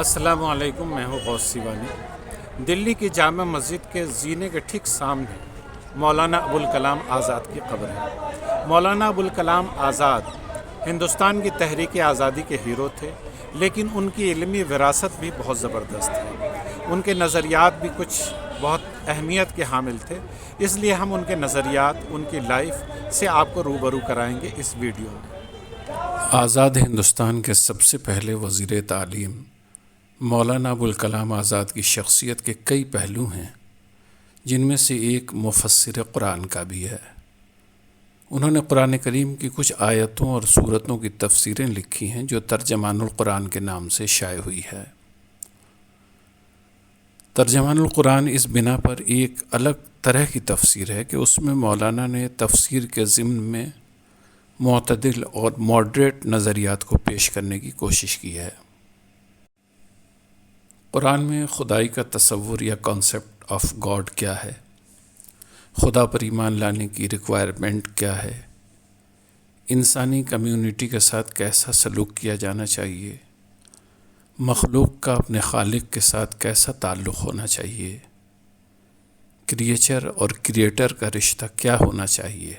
السلام علیکم، میں ہوں غوث سیوانی۔ دلی کی جامع مسجد کے زینے کے ٹھیک سامنے مولانا ابوالکلام آزاد کی قبر ہے۔ مولانا ابوالکلام آزاد ہندوستان کی تحریک آزادی کے ہیرو تھے، لیکن ان کی علمی وراثت بھی بہت زبردست ہے۔ ان کے نظریات بھی کچھ بہت اہمیت کے حامل تھے، اس لیے ہم ان کے نظریات، ان کی لائف سے آپ کو روبرو کرائیں گے اس ویڈیو میں۔ آزاد ہندوستان کے سب سے پہلے وزیر تعلیم مولانا ابوالکلام آزاد کی شخصیت کے کئی پہلو ہیں، جن میں سے ایک مفسر قرآن کا بھی ہے۔ انہوں نے قرآن کریم کی کچھ آیتوں اور سورتوں کی تفسیریں لکھی ہیں جو ترجمان القرآن کے نام سے شائع ہوئی ہے۔ ترجمان القرآن اس بنا پر ایک الگ طرح کی تفسیر ہے کہ اس میں مولانا نے تفسیر کے ضمن میں معتدل اور ماڈریٹ نظریات کو پیش کرنے کی کوشش کی ہے۔ قرآن میں خدائی کا تصور یا کانسیپٹ آف گاڈ کیا ہے، خدا پر ایمان لانے کی ریکوائرمنٹ کیا ہے، انسانی کمیونٹی کے ساتھ کیسا سلوک کیا جانا چاہیے، مخلوق کا اپنے خالق کے ساتھ کیسا تعلق ہونا چاہیے، کریچر اور کریٹر کا رشتہ کیا ہونا چاہیے،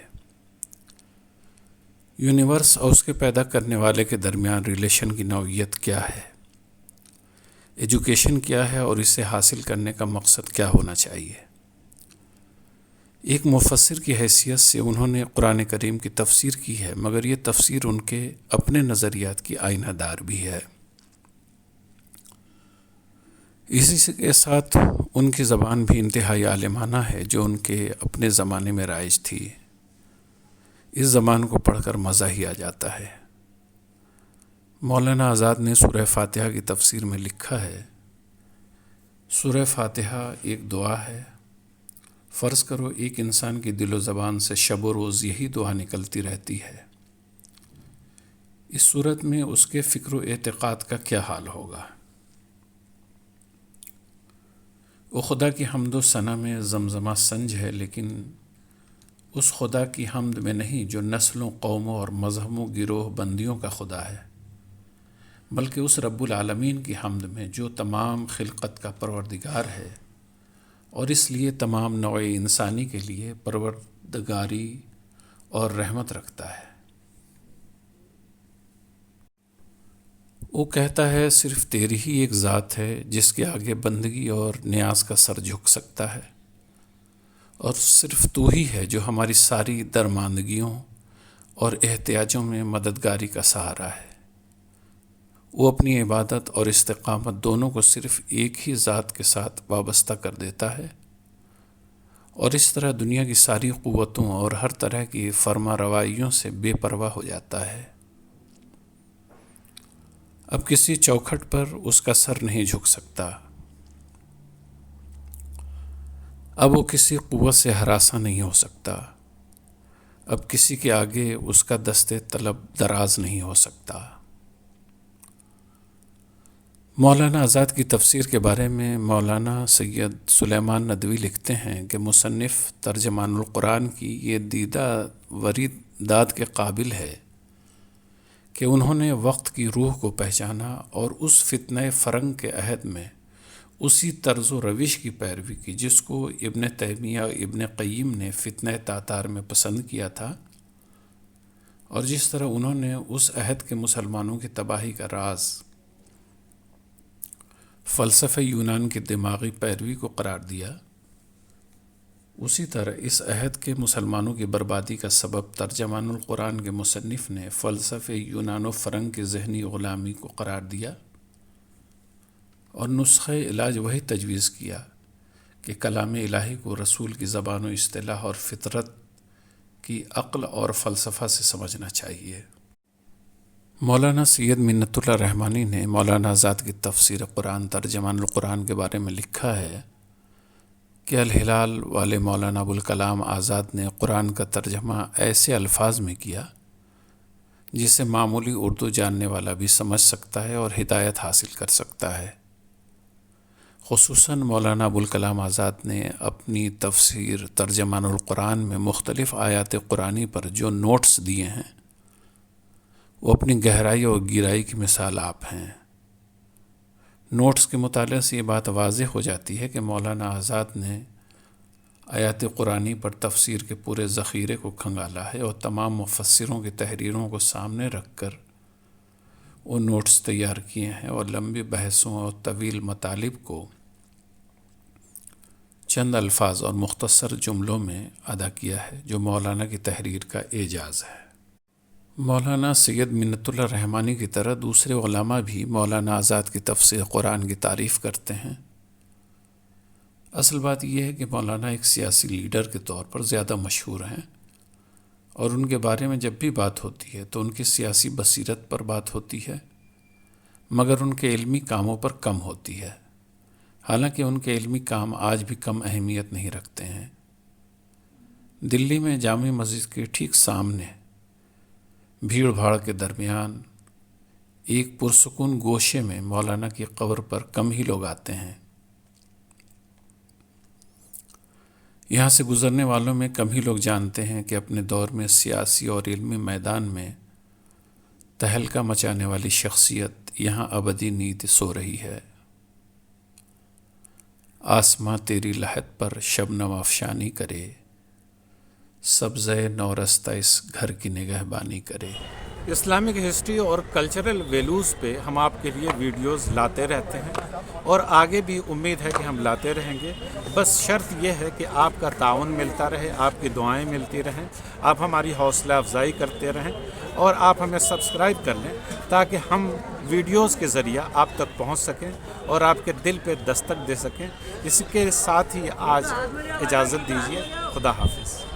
یونیورس اور اس کے پیدا کرنے والے کے درمیان ریلیشن کی نوعیت کیا ہے، ایجوکیشن کیا ہے اور اسے حاصل کرنے کا مقصد کیا ہونا چاہیے۔ ایک مفسر کی حیثیت سے انہوں نے قرآن کریم کی تفسیر کی ہے، مگر یہ تفسیر ان کے اپنے نظریات کی آئینہ دار بھی ہے۔ اسی کے ساتھ ان کی زبان بھی انتہائی عالمانہ ہے جو ان کے اپنے زمانے میں رائج تھی۔ اس زبان کو پڑھ کر مزہ ہی آ جاتا ہے۔ مولانا آزاد نے سورہ فاتحہ کی تفسیر میں لکھا ہے، سورہ فاتحہ ایک دعا ہے۔ فرض کرو ایک انسان کی دل و زبان سے شب و روز یہی دعا نکلتی رہتی ہے، اس صورت میں اس کے فکر و اعتقاد کا کیا حال ہوگا؟ وہ خدا کی حمد و ثنا میں زمزمہ سنج ہے، لیکن اس خدا کی حمد میں نہیں جو نسلوں، قوموں اور مذہبوں، گروہ بندیوں کا خدا ہے، بلکہ اس رب العالمین کی حمد میں جو تمام خلقت کا پروردگار ہے اور اس لیے تمام نوع انسانی کے لیے پروردگاری اور رحمت رکھتا ہے۔ وہ کہتا ہے صرف تیری ہی ایک ذات ہے جس کے آگے بندگی اور نیاز کا سر جھک سکتا ہے، اور صرف تو ہی ہے جو ہماری ساری درماندگیوں اور احتیاجوں میں مددگاری کا سہارا ہے۔ وہ اپنی عبادت اور استقامت دونوں کو صرف ایک ہی ذات کے ساتھ وابستہ کر دیتا ہے، اور اس طرح دنیا کی ساری قوتوں اور ہر طرح کی فرما روائیوں سے بے پرواہ ہو جاتا ہے۔ اب کسی چوکھٹ پر اس کا سر نہیں جھک سکتا، اب وہ کسی قوت سے ہراساں نہیں ہو سکتا، اب کسی کے آگے اس کا دست طلب دراز نہیں ہو سکتا۔ مولانا آزاد کی تفسیر کے بارے میں مولانا سید سلیمان ندوی لکھتے ہیں کہ مصنف ترجمان القرآن کی یہ دیدہ وریدات کے قابل ہے کہ انہوں نے وقت کی روح کو پہچانا اور اس فتنہ فرنگ کے عہد میں اسی طرز و روش کی پیروی کی جس کو ابن تیمیہ اور ابن قیم نے فتنہ تاتار میں پسند کیا تھا، اور جس طرح انہوں نے اس عہد کے مسلمانوں کی تباہی کا راز فلسفہ یونان کی دماغی پیروی کو قرار دیا، اسی طرح اس عہد کے مسلمانوں کی بربادی کا سبب ترجمان القرآن کے مصنف نے فلسفہ یونان و فرنگ کی ذہنی غلامی کو قرار دیا، اور نسخہ علاج وہی تجویز کیا کہ کلام الہی کو رسول کی زبان و اصطلاح اور فطرت کی عقل اور فلسفہ سے سمجھنا چاہیے۔ مولانا سید منت اللہ رحمانی نے مولانا آزاد کی تفسیر قرآن ترجمان القرآن کے بارے میں لکھا ہے کہ الہلال والے مولانا ابوالکلام آزاد نے قرآن کا ترجمہ ایسے الفاظ میں کیا جسے معمولی اردو جاننے والا بھی سمجھ سکتا ہے اور ہدایت حاصل کر سکتا ہے۔ خصوصاً مولانا ابوالکلام آزاد نے اپنی تفسیر ترجمان القرآن میں مختلف آیات قرآنی پر جو نوٹس دیے ہیں وہ اپنی گہرائی اور گہرائی کی مثال آپ ہیں۔ نوٹس کے مطالعے سے یہ بات واضح ہو جاتی ہے کہ مولانا آزاد نے آیات قرآنی پر تفسیر کے پورے ذخیرے کو کھنگالا ہے اور تمام مفسروں کی تحریروں کو سامنے رکھ کر وہ نوٹس تیار کیے ہیں اور لمبی بحثوں اور طویل مطالب کو چند الفاظ اور مختصر جملوں میں ادا کیا ہے، جو مولانا کی تحریر کا اعجاز ہے۔ مولانا سید منت اللہ رحمانی کی طرح دوسرے علماء بھی مولانا آزاد کی تفسیر قرآن کی تعریف کرتے ہیں۔ اصل بات یہ ہے کہ مولانا ایک سیاسی لیڈر کے طور پر زیادہ مشہور ہیں اور ان کے بارے میں جب بھی بات ہوتی ہے تو ان کی سیاسی بصیرت پر بات ہوتی ہے، مگر ان کے علمی کاموں پر کم ہوتی ہے، حالانکہ ان کے علمی کام آج بھی کم اہمیت نہیں رکھتے ہیں۔ دلی میں جامع مسجد کے ٹھیک سامنے بھیڑ بھاڑ کے درمیان ایک پرسکون گوشے میں مولانا کی قبر پر کم ہی لوگ آتے ہیں۔ یہاں سے گزرنے والوں میں کم ہی لوگ جانتے ہیں کہ اپنے دور میں سیاسی اور علمی میدان میں تہلکہ مچانے والی شخصیت یہاں ابدی نیند سو رہی ہے۔ آسماں تیری لحد پر شبنم افشانی کرے، سبزۂ نورستہ اس گھر کی نگہبانی کرے۔ اسلامک ہسٹری اور کلچرل ویلیوز پہ ہم آپ کے لیے ویڈیوز لاتے رہتے ہیں اور آگے بھی امید ہے کہ ہم لاتے رہیں گے۔ بس شرط یہ ہے کہ آپ کا تعاون ملتا رہے، آپ کی دعائیں ملتی رہیں، آپ ہماری حوصلہ افزائی کرتے رہیں اور آپ ہمیں سبسکرائب کر لیں تاکہ ہم ویڈیوز کے ذریعہ آپ تک پہنچ سکیں اور آپ کے دل پہ دستک دے سکیں۔ اس کے ساتھ ہی آج اجازت دیجیے، خدا حافظ۔